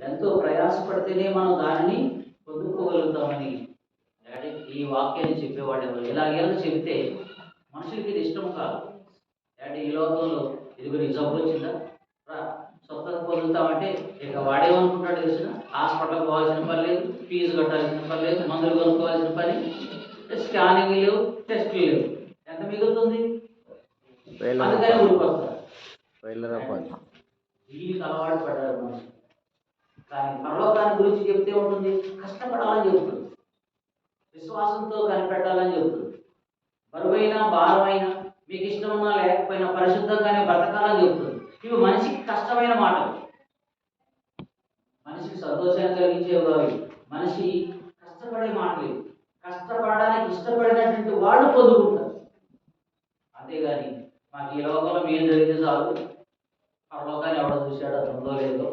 ఎంతో ప్రయాసపడితేనే మనం దానిని పొందుకోగలుగుతామని డాడీ ఈ వాక్యాన్ని చెప్పేవాడు ఎవరు. ఇలాగేలా చెబితే మనుషులకి ఇది ఇష్టం కాదు. డాడీ ఈ లోకంలో ఇదిగో నీ జబ్బు వచ్చిందా, రా స్వస్థత పొందుతామంటే ఇక వాడేమనుకుంటాడు తెలిసిన, హాస్పిటల్కి పోవాల్సిన పని లేదు, ఫీజు కట్టాల్సిన పని లేదు, మందులు కొనుక్కోవాల్సిన పని, స్కానింగ్ లేవు, టెస్టులు లేవు, ఎంత మిగులుతుంది? అందుకని ఊరికొస్తారు. దీనికి అలవాటు పడ్డారు మనుషులు. కానీ పరలోకాన్ని గురించి చెప్తే ఉంటుంది, కష్టపడాలని చెబుతుంది, విశ్వాసంతో కనిపెట్టాలని చెబుతుంది, బరువైన భారమైన మీకు ఇష్టం ఉన్నా లేకపోయినా పరిశుద్ధంగానే బ్రతకాలని చెబుతుంది. ఇవి మనిషికి కష్టమైన మాటలు, మనిషికి సంతోషాన్ని కలిగించేవి కావు. మనిషి కష్టపడే మాటలు, కష్టపడడానికి ఇష్టపడినటువంటి వాళ్ళు పొందుకుంటారు. అంతేగాని మాకు ఈ లోకంలో మేము జరిగితే చాలు, పరలోకాన్ని ఎవడో చూశాడో ఉందో లేదో